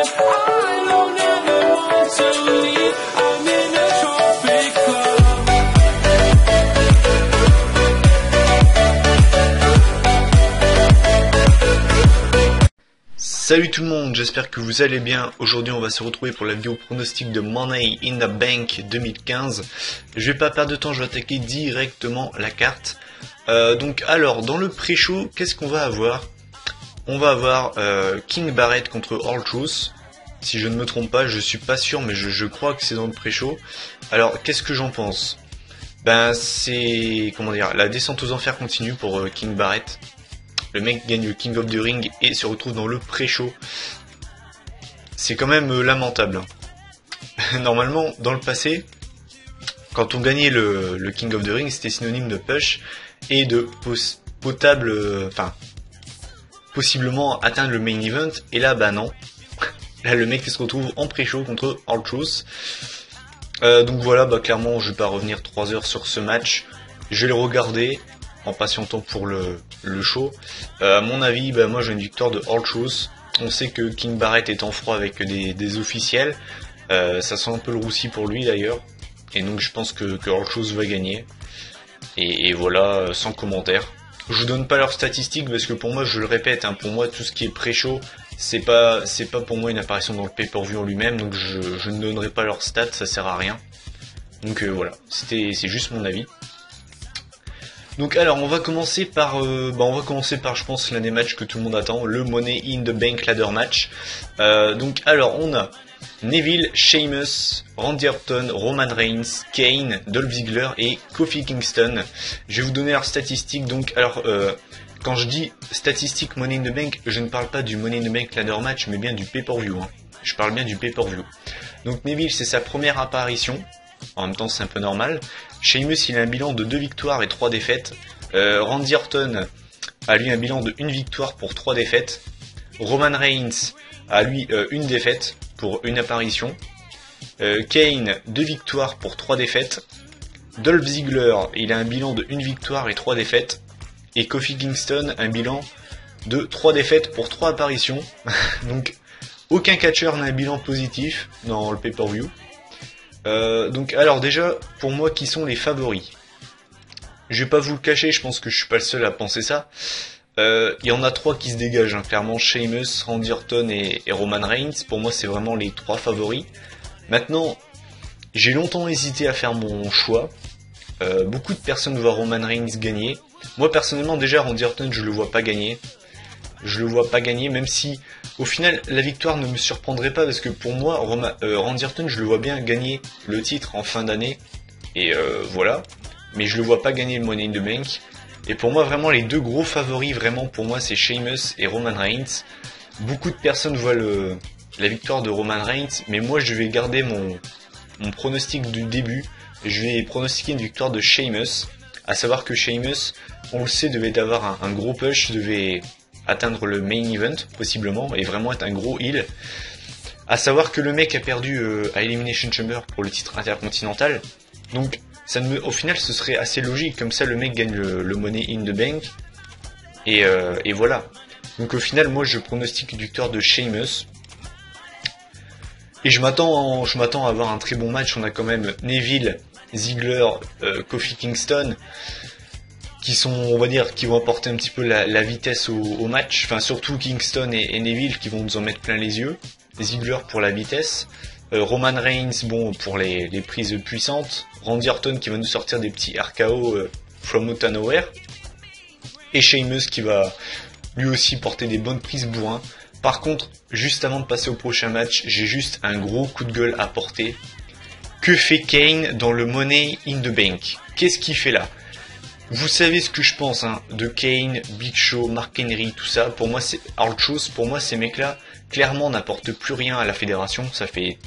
I don't ever want to leave. I'm in a trophy club. Salut tout le monde, j'espère que vous allez bien. Aujourd'hui on va se retrouver pour la vidéo pronostic de Money in the Bank 2015. Je vais pas perdre de temps, je vais attaquer directement la carte. Donc alors, dans le pré-show, qu'est-ce qu'on va avoir? On va avoir King Barrett contre R-Truth. Si je ne me trompe pas, je suis pas sûr, mais je crois que c'est dans le pré-show. Alors, qu'est-ce que j'en pense? Ben c'est, comment dire, la descente aux enfers continue pour King Barrett. Le mec gagne le King of the Ring et se retrouve dans le pré-show. C'est quand même lamentable. Normalement, dans le passé, quand on gagnait le King of the Ring, c'était synonyme de push et de possiblement atteindre le main event. Et là, bah non. Là, le mec se retrouve en pré-show contre R-Truth. Donc voilà, bah clairement, je vais pas revenir 3 heures sur ce match. Je vais le regarder en patientant pour le show. À mon avis, bah, moi j'ai une victoire de R-Truth. On sait que King Barrett est en froid avec des officiels. Ça sent un peu le roussi pour lui d'ailleurs. Et donc je pense que R-Truth va gagner. Et voilà, sans commentaire. Je vous donne pas leurs statistiques parce que pour moi, je le répète, hein, pour moi tout ce qui est pré-show, c'est pas pour moi une apparition dans le pay-per-view en lui-même. Donc je ne donnerai pas leurs stats, ça sert à rien. Donc voilà, c'est juste mon avis. Donc alors on va commencer par je pense l'un des matchs que tout le monde attend, le Money in the Bank Ladder Match. Donc alors on a Neville, Sheamus, Randy Orton, Roman Reigns, Kane, Dolph Ziggler et Kofi Kingston. Je vais vous donner leurs statistiques. Donc alors quand je dis statistiques Money in the Bank, je ne parle pas du Money in the Bank Ladder Match mais bien du pay-per-view. Hein. Je parle bien du pay-per-view. Donc Neville, c'est sa première apparition. En même temps, c'est un peu normal. Sheamus, il a un bilan de 2 victoires et 3 défaites. Randy Orton a lui un bilan de 1 victoire pour 3 défaites. Roman Reigns a lui une défaite pour une apparition. Kane, 2 victoires pour 3 défaites. Dolph Ziggler, il a un bilan de 1 victoire et 3 défaites. Et Kofi Kingston, un bilan de 3 défaites pour 3 apparitions. Donc, aucun catcheur n'a un bilan positif dans le pay-per-view. Donc alors déjà, pour moi, qui sont les favoris? Je vais pas vous le cacher, je pense que je suis pas le seul à penser ça. Il y en a 3 qui se dégagent, hein, clairement, Sheamus, Randy Orton et Roman Reigns. Pour moi, c'est vraiment les 3 favoris. Maintenant, j'ai longtemps hésité à faire mon choix. Beaucoup de personnes voient Roman Reigns gagner. Moi, personnellement, déjà, Randy Orton, je le vois pas gagner. Je le vois pas gagner, même si au final la victoire ne me surprendrait pas parce que pour moi Randy Orton, je le vois bien gagner le titre en fin d'année et voilà, mais je le vois pas gagner le Money in the Bank. Et pour moi vraiment les deux gros favoris vraiment pour moi c'est Sheamus et Roman Reigns. Beaucoup de personnes voient la victoire de Roman Reigns, mais moi je vais garder mon pronostic du début. Je vais pronostiquer une victoire de Sheamus, à savoir que Sheamus, on le sait, devait avoir un gros push, devait atteindre le main event possiblement et vraiment être un gros heel. À savoir que le mec a perdu à Elimination Chamber pour le titre intercontinental. Donc au final ce serait assez logique, comme ça le mec gagne le Money in the Bank. Et voilà. Donc au final moi je pronostique une victoire de Sheamus. Et je m'attends à avoir un très bon match. On a quand même Neville, Ziggler, Kofi Kingston, qui sont, on va dire, qui vont apporter un petit peu la vitesse au match. Enfin, surtout Kingston et Neville qui vont nous en mettre plein les yeux. Ziggler pour la vitesse. Roman Reigns, bon, pour les prises puissantes. Randy Orton qui va nous sortir des petits RKO from out of nowhere. Et Sheamus qui va lui aussi porter des bonnes prises bourrin. Par contre, juste avant de passer au prochain match, j'ai juste un gros coup de gueule à porter. Que fait Kane dans le Money in the Bank? Qu'est-ce qu'il fait là? Vous savez ce que je pense hein, de Kane, Big Show, Mark Henry, tout ça. Pour moi, c'est R-Truth. Pour moi, ces mecs-là, clairement, n'apportent plus rien à la fédération. Ça fait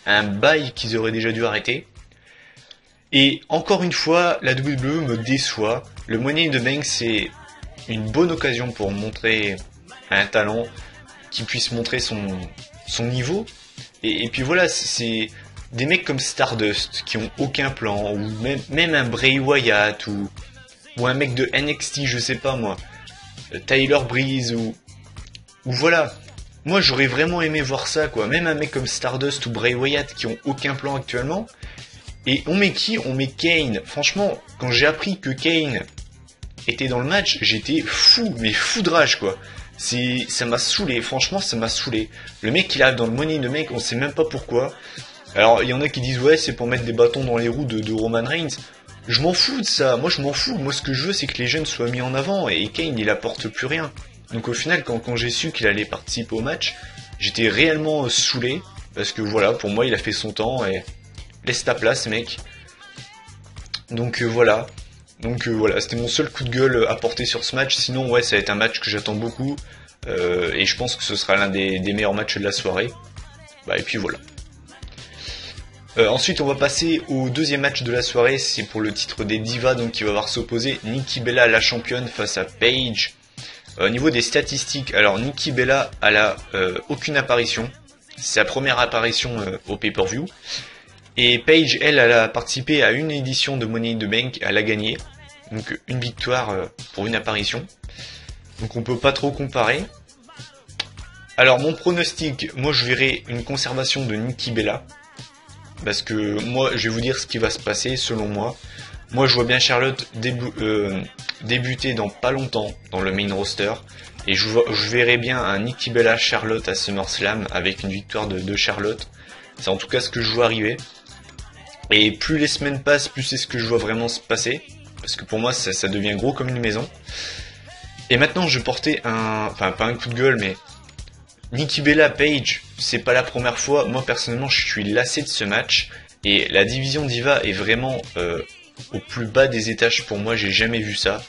un bail qu'ils auraient déjà dû arrêter. Et encore une fois, la WWE me déçoit. Le Money in the Bank, c'est une bonne occasion pour montrer un talent qui puisse montrer son niveau. Et puis voilà, c'est des mecs comme Stardust qui ont aucun plan, ou même un Bray Wyatt, ou un mec de NXT, je sais pas moi, Tyler Breeze, ou voilà. moi j'aurais vraiment aimé voir ça, quoi. Même un mec comme Stardust ou Bray Wyatt qui ont aucun plan actuellement. Et on met qui? On met Kane. Franchement, quand j'ai appris que Kane était dans le match, j'étais fou, mais fou de rage, quoi. Ça m'a saoulé, franchement, ça m'a saoulé. Le mec qui arrive dans le Money in the Bank, on sait même pas pourquoi. Alors, il y en a qui disent, ouais, c'est pour mettre des bâtons dans les roues de Roman Reigns. Je m'en fous de ça, moi je m'en fous. Moi, ce que je veux, c'est que les jeunes soient mis en avant, et Kane, il apporte plus rien. Donc, au final, quand j'ai su qu'il allait participer au match, j'étais réellement saoulé, parce que voilà, pour moi, il a fait son temps, et laisse ta place, mec. Donc, voilà. Donc voilà, c'était mon seul coup de gueule à porter sur ce match. Sinon, ouais, ça va être un match que j'attends beaucoup. Et je pense que ce sera l'un des meilleurs matchs de la soirée. Bah, et puis voilà. Ensuite, on va passer au deuxième match de la soirée. C'est pour le titre des Divas, donc il va voir s'opposer Nikki Bella, la championne, face à Paige. Au niveau des statistiques, alors Nikki Bella, elle a aucune apparition. C'est sa première apparition au pay-per-view. Et Paige, elle a participé à une édition de Money in the Bank, elle a gagné. Donc une victoire pour une apparition. Donc on peut pas trop comparer. Alors mon pronostic, moi je verrai une conservation de Nikki Bella. Parce que moi je vais vous dire ce qui va se passer selon moi. Moi je vois bien Charlotte débuter dans pas longtemps dans le main roster. Et je verrai bien un Nikki Bella Charlotte à SummerSlam avec une victoire de Charlotte. C'est en tout cas ce que je vois arriver. Et plus les semaines passent, plus c'est ce que je vois vraiment se passer. Parce que pour moi, ça devient gros comme une maison. Et maintenant, je portais enfin, pas un coup de gueule, mais Nikki Bella Paige, c'est pas la première fois. Moi, personnellement, je suis lassé de ce match. Et la division Diva est vraiment au plus bas des étages pour moi. J'ai jamais vu ça.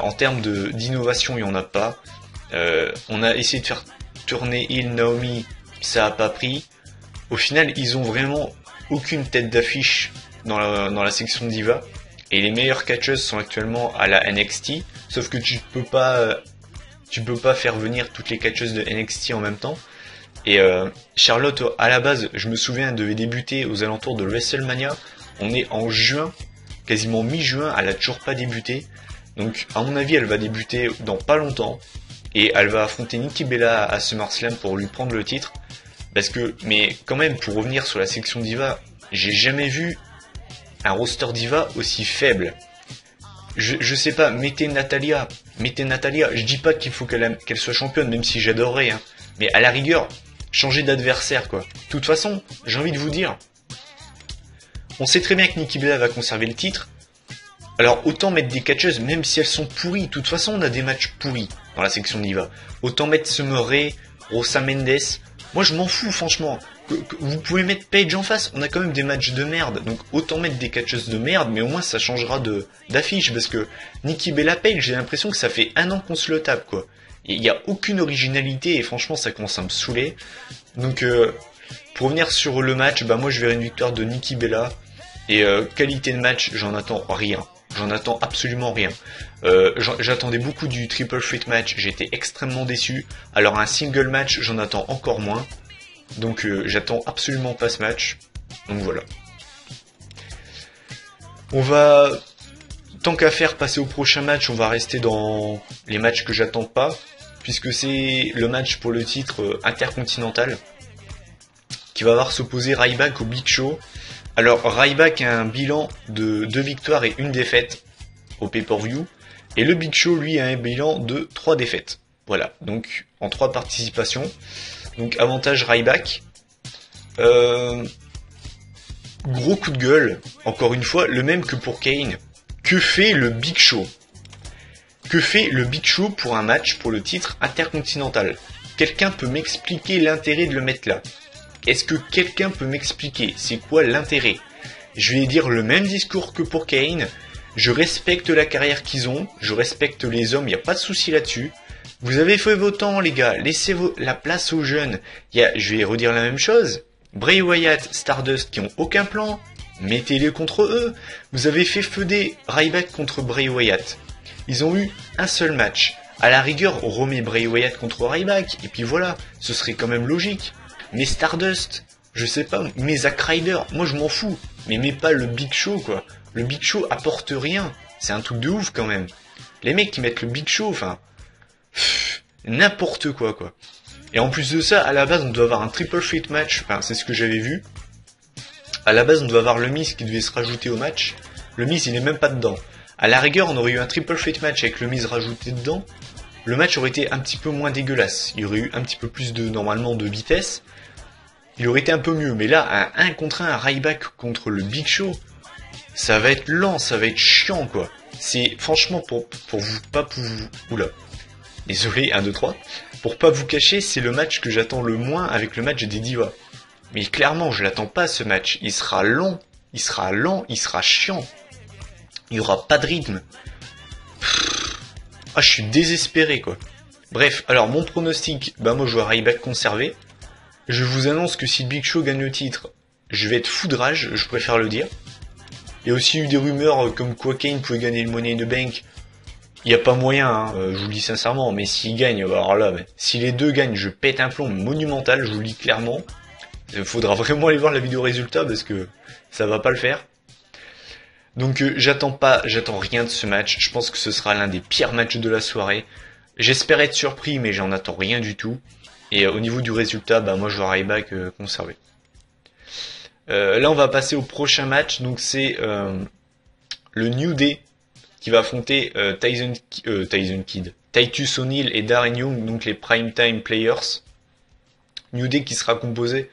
En termes d'innovation, il n'y en a pas. On a essayé de faire tourner Naomi, ça a pas pris. Au final, ils ont vraiment aucune tête d'affiche dans la section Diva. Et les meilleures catcheuses sont actuellement à la NXT. Sauf que tu peux pas faire venir toutes les catcheuses de NXT en même temps. Et Charlotte, à la base, je me souviens, elle devait débuter aux alentours de WrestleMania. On est en juin, quasiment mi-juin, elle a toujours pas débuté. Donc à mon avis, elle va débuter dans pas longtemps. Et elle va affronter Nikki Bella à SummerSlam pour lui prendre le titre. Mais quand même, pour revenir sur la section Diva, j'ai jamais vu un roster Diva aussi faible. Je sais pas, mettez Natalia. Je dis pas qu'il faut qu'elle soit championne, même si j'adorerais, hein. Mais à la rigueur, changer d'adversaire, quoi. De toute façon, j'ai envie de vous dire, on sait très bien que Nikki Bella va conserver le titre. Alors autant mettre des catcheuses, même si elles sont pourries. De toute façon, on a des matchs pourris dans la section Diva. Autant mettre Summer Rae, Rosa Mendes. Moi je m'en fous franchement, vous pouvez mettre Paige en face, on a quand même des matchs de merde, donc autant mettre des catcheuses de merde, mais au moins ça changera d'affiche, parce que Nikki Bella Paige, j'ai l'impression que ça fait un an qu'on se le tape, quoi. Il n'y a aucune originalité, et franchement ça commence à me saouler. Donc pour revenir sur le match, bah moi je verrai une victoire de Nikki Bella, et qualité de match, j'en attends rien. J'en attends absolument rien. J'attendais beaucoup du Triple Threat match, j'ai été extrêmement déçu. Alors un single match, j'en attends encore moins. Donc j'attends absolument pas ce match. Donc voilà. On va, tant qu'à faire, passer au prochain match. On va rester dans les matchs que j'attends pas. Puisque c'est le match pour le titre intercontinental. Qui va avoir s'opposer Ryback au Big Show. Alors Ryback a un bilan de 2 victoires et 1 défaite au pay-per-view. Et le Big Show, lui, a un bilan de 3 défaites. Voilà, donc en 3 participations. Donc avantage Ryback. Gros coup de gueule, encore une fois, le même que pour Kane. Que fait le Big Show? Que fait le Big Show pour un match pour le titre intercontinental? Quelqu'un peut m'expliquer l'intérêt de le mettre là? Est-ce que quelqu'un peut m'expliquer c'est quoi l'intérêt? Je vais dire le même discours que pour Kane. Je respecte la carrière qu'ils ont, je respecte les hommes, il n'y a pas de souci là-dessus. Vous avez fait vos temps, les gars, laissez la place aux jeunes. Je vais redire la même chose. Bray Wyatt, Stardust qui ont aucun plan, mettez-les contre eux. Vous avez fait feuder Ryback contre Bray Wyatt. Ils ont eu un seul match. À la rigueur, on remet Bray Wyatt contre Ryback, et puis voilà, ce serait quand même logique. Mais Stardust, je sais pas, mais Zack Ryder, moi je m'en fous. Mais mets pas le Big Show, quoi. Le Big Show apporte rien. C'est un truc de ouf, quand même. Les mecs qui mettent le Big Show, enfin... n'importe quoi, quoi. Et en plus de ça, à la base, on doit avoir un triple threat match, enfin, c'est ce que j'avais vu. À la base, on doit avoir le Miz qui devait se rajouter au match. Le Miz, il est même pas dedans. À la rigueur, on aurait eu un triple threat match avec le Miz rajouté dedans. Le match aurait été un petit peu moins dégueulasse. Il y aurait eu un petit peu plus normalement de vitesse. Il aurait été un peu mieux. Mais là, un 1 contre 1, un Ryback contre le Big Show, ça va être lent, ça va être chiant, quoi. C'est, franchement, pour vous, pas pour vous, oula. Désolé, 1, 2, 3. Pour pas vous cacher, c'est le match que j'attends le moins avec le match des Divas. Mais clairement, je l'attends pas, ce match. Il sera long, il sera lent, il sera chiant. Il y aura pas de rythme. Ah, je suis désespéré, quoi. Bref, alors, mon pronostic, bah, moi, je vois Ryback conservé. Je vous annonce que si Big Show gagne le titre, je vais être fou de rage, je préfère le dire. Il y a aussi eu des rumeurs comme quoi Kane pouvait gagner le Money in the Bank. Il n'y a pas moyen, hein, je vous le dis sincèrement, mais s'il gagne, alors là, si les deux gagnent, je pète un plomb monumental, je vous le dis clairement. Il faudra vraiment aller voir la vidéo résultat parce que ça va pas le faire. Donc j'attends rien de ce match. Je pense que ce sera l'un des pires matchs de la soirée. J'espère être surpris, mais j'en attends rien du tout. Et au niveau du résultat, bah moi je vois Ryback conservé. Là on va passer au prochain match. Donc c'est le New Day qui va affronter Titus O'Neil et Darren Young, donc les Primetime Players. New Day qui sera composé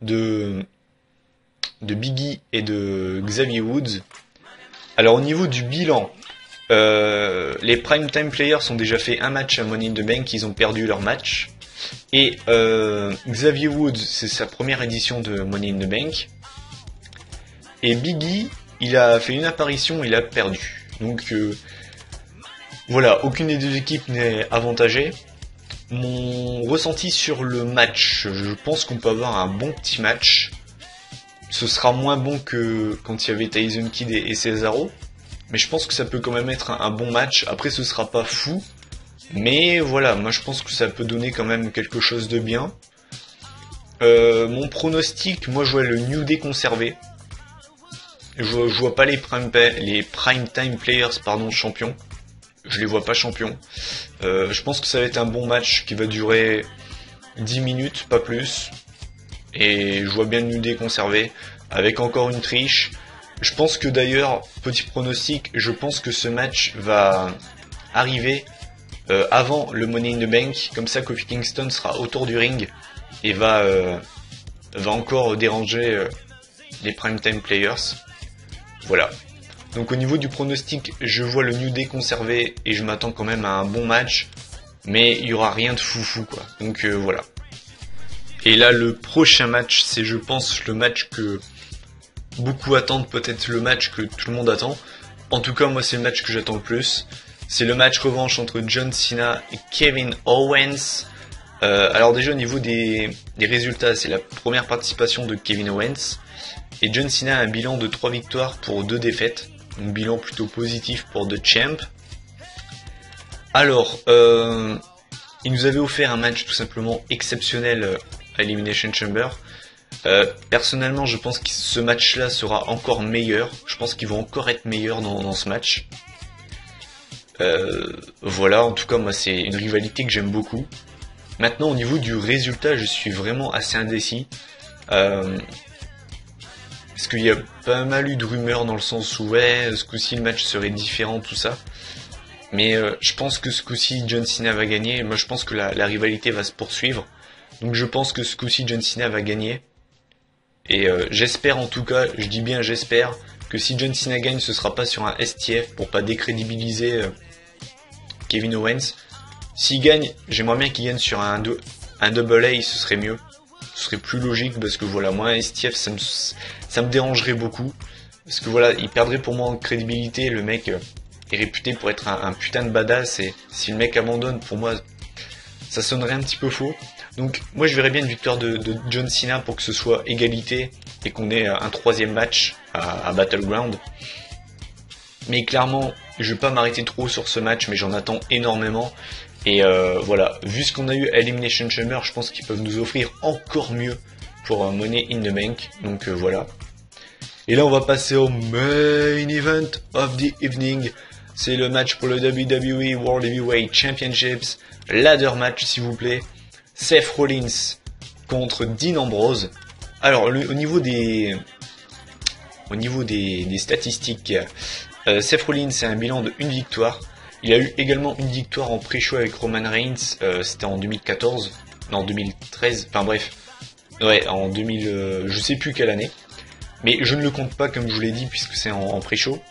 de Biggie et de Xavier Woods. Alors au niveau du bilan, les Primetime Players ont déjà fait un match à Money in the Bank, ils ont perdu leur match. Et Xavier Woods, c'est sa première édition de Money in the Bank. Et Biggie, il a fait une apparition, il a perdu. Donc voilà, aucune des deux équipes n'est avantagée. Mon ressenti sur le match, je pense qu'on peut avoir un bon petit match. Ce sera moins bon que quand il y avait Tyson Kidd et Cesaro. Mais je pense que ça peut quand même être un bon match. Après, ce sera pas fou. Mais voilà, moi je pense que ça peut donner quand même quelque chose de bien. Mon pronostic, moi je vois le New Day conservé. Je vois pas les Primetime Players champions. Je les vois pas champions. Je pense que ça va être un bon match qui va durer 10 minutes, pas plus. Et je vois bien le New Day conservé, avec encore une triche. Je pense que d'ailleurs, petit pronostic, je pense que ce match va arriver avant le Money in the Bank. Comme ça, Kofi Kingston sera autour du ring et va encore déranger les Primetime Players. Voilà. Donc au niveau du pronostic, je vois le New Day conservé et je m'attends quand même à un bon match. Mais il n'y aura rien de foufou, quoi. Donc voilà. Et là, le prochain match, c'est, je pense, le match que beaucoup attendent, peut-être le match que tout le monde attend. En tout cas, moi, c'est le match que j'attends le plus. C'est le match revanche entre John Cena et Kevin Owens. Alors déjà, au niveau des résultats, c'est la première participation de Kevin Owens. Et John Cena a un bilan de 3 victoires pour 2 défaites. Un bilan plutôt positif pour The Champ. Alors, il nous avait offert un match tout simplement exceptionnel à Elimination Chamber. Personnellement, je pense que ce match-là sera encore meilleur. Je pense qu'ils vont encore être meilleurs dans ce match. Voilà, en tout cas, moi, c'est une rivalité que j'aime beaucoup. Maintenant, au niveau du résultat, je suis vraiment assez indécis. Parce qu'il y a pas mal eu de rumeurs dans le sens où, ouais, ce coup-ci, le match serait différent, tout ça. Mais je pense que ce coup-ci, John Cena va gagner. Moi, je pense que la rivalité va se poursuivre. Donc je pense que ce coup-ci, John Cena va gagner. Et j'espère en tout cas, je dis bien j'espère, que si John Cena gagne, ce sera pas sur un STF pour pas décrédibiliser Kevin Owens. S'il gagne, j'aimerais bien qu'il gagne sur un double A, ce serait mieux. Ce serait plus logique parce que voilà, moi un STF ça me dérangerait beaucoup. Parce que voilà, il perdrait pour moi en crédibilité, le mec est réputé pour être un putain de badass et si le mec abandonne, pour moi, ça sonnerait un petit peu faux. Donc moi je verrais bien une victoire de John Cena pour que ce soit égalité et qu'on ait un 3e match à Battleground. Mais clairement, je vais pas m'arrêter trop sur ce match, mais j'en attends énormément. Et voilà, vu ce qu'on a eu à Elimination Chamber, je pense qu'ils peuvent nous offrir encore mieux pour Money in the Bank. Donc voilà. Et là on va passer au main event of the evening. C'est le match pour le WWE World Heavyweight Championships. Ladder match s'il vous plaît. Seth Rollins contre Dean Ambrose. Alors au niveau des statistiques, Seth Rollins a un bilan de 1 victoire. Il a eu également une victoire en pré-show avec Roman Reigns, c'était en 2014, non 2013, enfin bref, ouais en 2000, je sais plus quelle année, mais je ne le compte pas comme je vous l'ai dit puisque c'est en pré-show.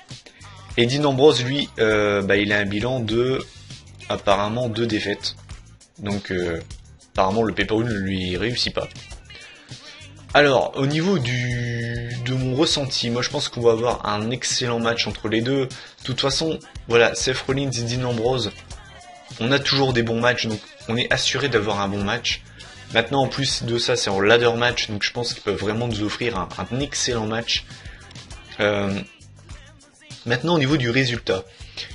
Et Dean Ambrose lui, il a un bilan de apparemment 2 défaites, donc apparemment le pay-per-view ne lui réussit pas. Alors, au niveau de mon ressenti, moi je pense qu'on va avoir un excellent match entre les deux. De toute façon, voilà, Seth Rollins et Dean Ambrose, on a toujours des bons matchs, donc on est assuré d'avoir un bon match. Maintenant, en plus de ça, c'est en ladder match, donc je pense qu'ils peuvent vraiment nous offrir un excellent match. Maintenant, au niveau du résultat,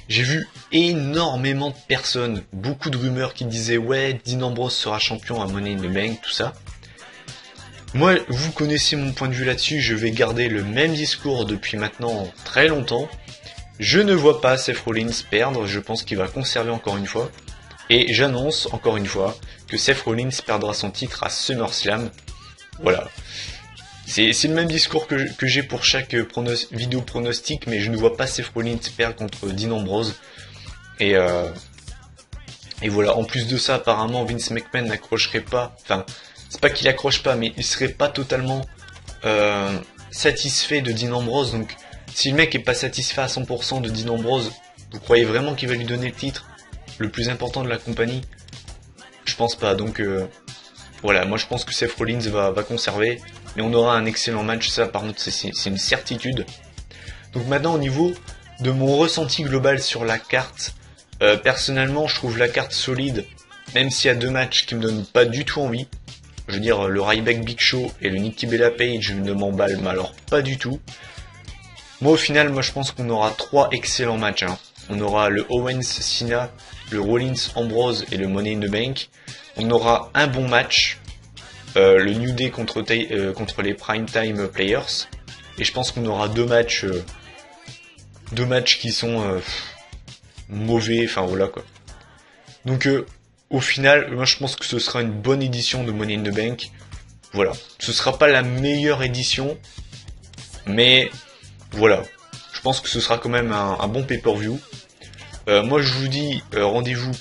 j'ai vu énormément de personnes, beaucoup de rumeurs qui disaient « Ouais, Dean Ambrose sera champion à Money in the Bank », tout ça. Moi, vous connaissez mon point de vue là-dessus, je vais garder le même discours depuis maintenant très longtemps. Je ne vois pas Seth Rollins perdre, je pense qu'il va conserver encore une fois. Et j'annonce encore une fois que Seth Rollins perdra son titre à SummerSlam. Voilà. C'est le même discours que j'ai pour chaque vidéo pronostic, mais je ne vois pas Seth Rollins perdre contre Dean Ambrose. Et voilà, en plus de ça, apparemment Vince McMahon n'accrocherait pas, enfin... C'est pas qu'il accroche pas, mais il serait pas totalement satisfait de Dean Ambrose. Donc, si le mec est pas satisfait à 100% de Dean Ambrose, vous croyez vraiment qu'il va lui donner le titre le plus important de la compagnie? Je pense pas. Donc, voilà, moi je pense que Seth Rollins va conserver, mais on aura un excellent match. Ça, par contre, c'est une certitude. Donc maintenant, au niveau de mon ressenti global sur la carte, personnellement, je trouve la carte solide, même s'il y a 2 matchs qui me donnent pas du tout envie. Je veux dire, le Ryback Big Show et le Nikki Bella Page ne m'emballent, mais alors pas du tout. Moi, au final, je pense qu'on aura 3 excellents matchs. Hein. On aura le Owens Cena, le Rollins Ambrose et le Money in the Bank. On aura un bon match, le New Day contre les Primetime Players. Et je pense qu'on aura 2 matchs qui sont mauvais, enfin voilà quoi. Donc au final, moi je pense que ce sera une bonne édition de Money in the Bank. Voilà. Ce sera pas la meilleure édition, mais voilà. Je pense que ce sera quand même un bon pay-per-view. Moi je vous dis rendez-vous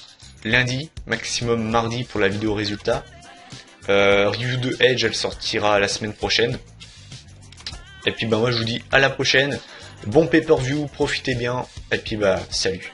lundi, maximum mardi pour la vidéo résultat. Review de Edge, elle sortira la semaine prochaine. Et puis moi je vous dis à la prochaine. Bon pay-per-view, profitez bien. Et puis salut.